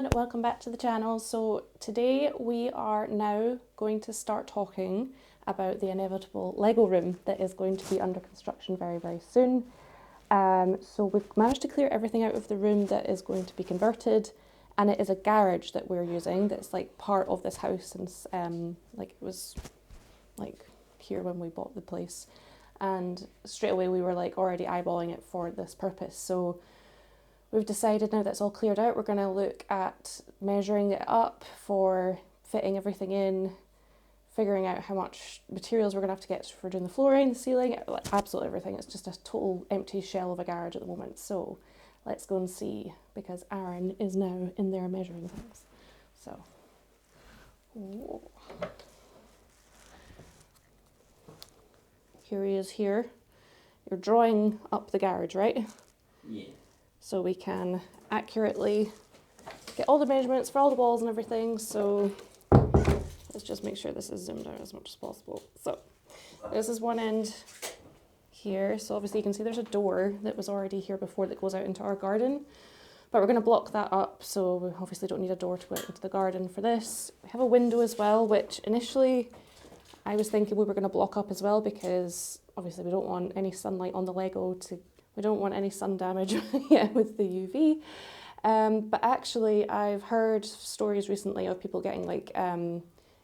everyone, welcome back to the channel. So today we are now going to start talking about the inevitable Lego room that is going to be under construction very, very soon. So we've managed to clear everything out of the room that is going to be converted, and it is a garage that we're using that's like part of this house since like it was like here when we bought the place, and straight away we were like already eyeballing it for this purpose. So we've decided now that's all cleared out, we're going to look at measuring it up for fitting everything in, figuring out how much materials we're going to have to get for doing the flooring, the ceiling, like absolutely everything. It's just a total empty shell of a garage at the moment. So let's go and see, because Aaron is now in there measuring things. So, whoa. Here he is here. You're drawing up the garage, right? Yeah. So we can accurately get all the measurements for all the walls and everything. So let's just make sure this is zoomed out as much as possible. So this is one end here. So obviously you can see there's a door that was already here before that goes out into our garden, but we're going to block that up. So we obviously don't need a door to go out into the garden for this. We have a window as well, which initially I was thinking we were going to block up as well, because obviously we don't want any sunlight on the Lego we don't want any sun damage with the UV. But actually I've heard stories recently of people getting like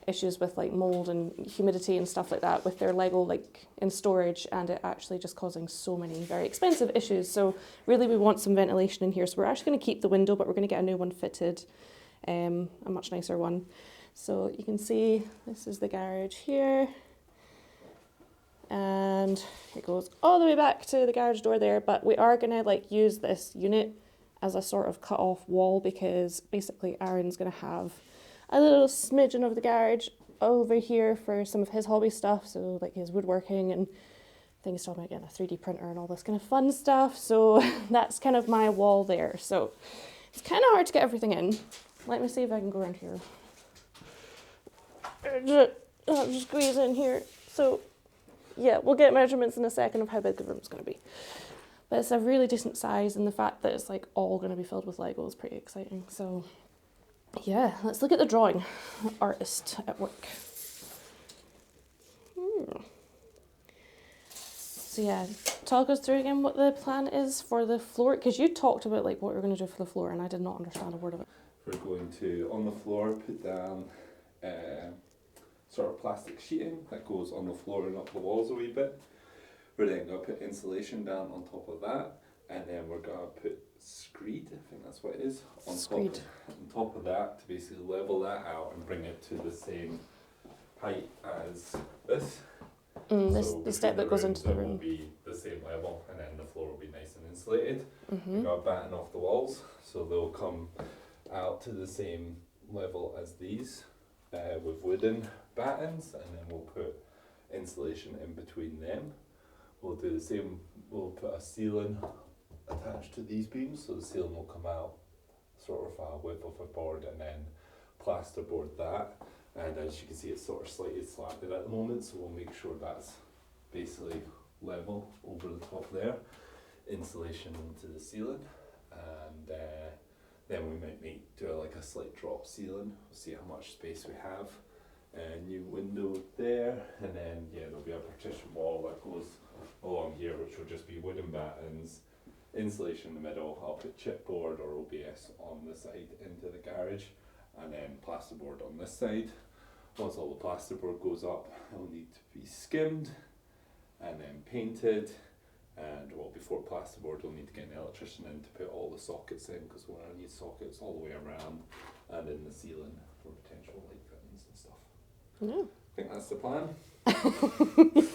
issues with like mold and humidity and stuff like that with their Lego like in storage, and it actually just causing so many very expensive issues. So really we want some ventilation in here. So we're actually going to keep the window, but we're going to get a new one fitted, a much nicer one. So you can see this is the garage here, and it goes all the way back to the garage door there, but we are going to like use this unit as a sort of cut off wall, because basically Aaron's going to have a little smidgen of the garage over here for some of his hobby stuff, so like his woodworking and things, talking about getting a 3D printer and all this kind of fun stuff. So that's kind of my wall there. So it's kind of hard to get everything in. Let me see if I can go around here. I'll just squeeze in here. So yeah, we'll get measurements in a second of how big the room's going to be. But it's a really decent size, and the fact that it's like all going to be filled with Lego is pretty exciting. So yeah, let's look at the drawing. Artist at work. So yeah, talk us through again what the plan is for the floor, because you talked about like what we're going to do for the floor and I did not understand a word of it. We're going to, on the floor, put down sort of plastic sheeting that goes on the floor and up the walls a wee bit. We're then going to put insulation down on top of that, and then we're going to put screed, I think that's what it is, on top of that to basically level that out and bring it to the same height as this. The step that goes into the room will be the same level, and then the floor will be nice and insulated. We're going to batten off the walls so they'll come out to the same level as these with wooden battens, and then we'll put insulation in between them. We'll do the same, we'll put a ceiling attached to these beams, so the ceiling will come out sort of a width of a board, and then plasterboard that. And as you can see, it's sort of slightly slanted at the moment, so we'll make sure that's basically level over the top there. Insulation into the ceiling, and then we might do like a slight drop ceiling. We'll see how much space we have. A new window there, and then yeah, there'll be a partition wall that goes along here, which will just be wooden battens, insulation in the middle. I'll put chipboard or OBS on the side into the garage, and then plasterboard on this side. Once all the plasterboard goes up, it'll need to be skimmed and then painted. And well, before plasterboard, we'll need to get an electrician in to put all the sockets in, because we're going to need sockets all the way around and in the ceiling for potential light fittings and stuff. Yeah. I think that's the plan.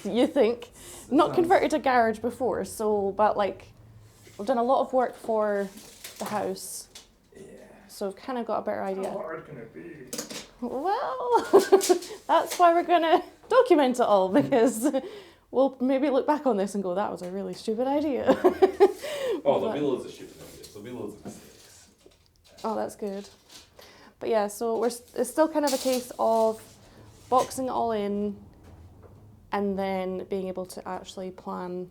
You think? Not converted a garage before, so, but like, we've done a lot of work for the house. Yeah. So we've kind of got a better idea. How hard can it be? Well, that's why we're going to document it all, because we'll maybe look back on this and go, that was a really stupid idea. Oh, there'll be loads of stupid ideas. There'll be loads of mistakes. Oh, that's good. But yeah, so it's still kind of a case of boxing it all in and then being able to actually plan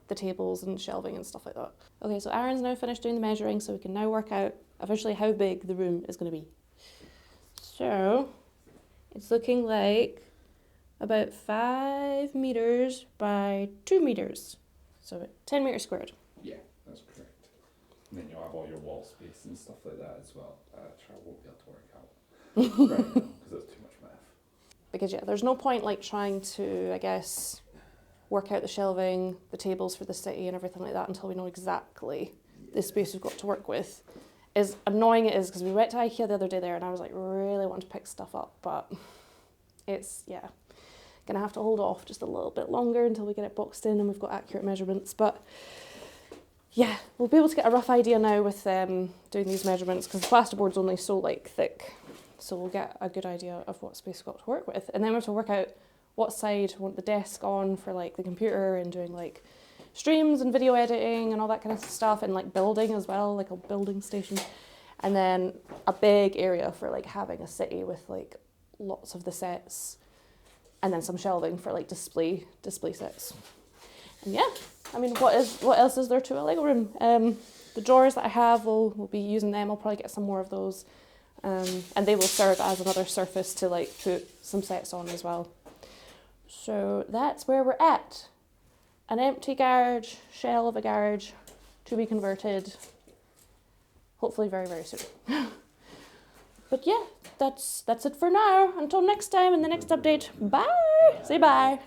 the tables and shelving and stuff like that. Okay, so Aaron's now finished doing the measuring, so we can now work out officially how big the room is going to be. So it's looking like about 5 meters by 2 meters. So about 10 meters squared. Yeah, that's correct. And then you'll have all your wall space and stuff like that as well, which I won't be able to work out right now because that's too much math. Because yeah, there's no point like trying to, I guess, work out the shelving, the tables for the city and everything like that until we know exactly the space we've got to work with. As annoying it is, because we went to IKEA the other day there and I was like really wanting to pick stuff up, but it's, yeah, gonna have to hold off just a little bit longer until we get it boxed in and we've got accurate measurements. But yeah, we'll be able to get a rough idea now with doing these measurements, because the plasterboard's only so like thick. So we'll get a good idea of what space we've got to work with. And then we have to work out what side we want the desk on for like the computer and doing like streams and video editing and all that kind of stuff, and like building as well, like a building station. And then a big area for like having a city with like lots of the sets, and then some shelving for like display sets. And yeah, I mean, what else is there to a Lego room? The drawers that I have, we'll be using them. I'll probably get some more of those. And they will serve as another surface to like put some sets on as well. So that's where we're at. An empty garage, shell of a garage to be converted, hopefully very, very soon. But yeah, that's it for now. Until next time in the next update. Bye. Say bye.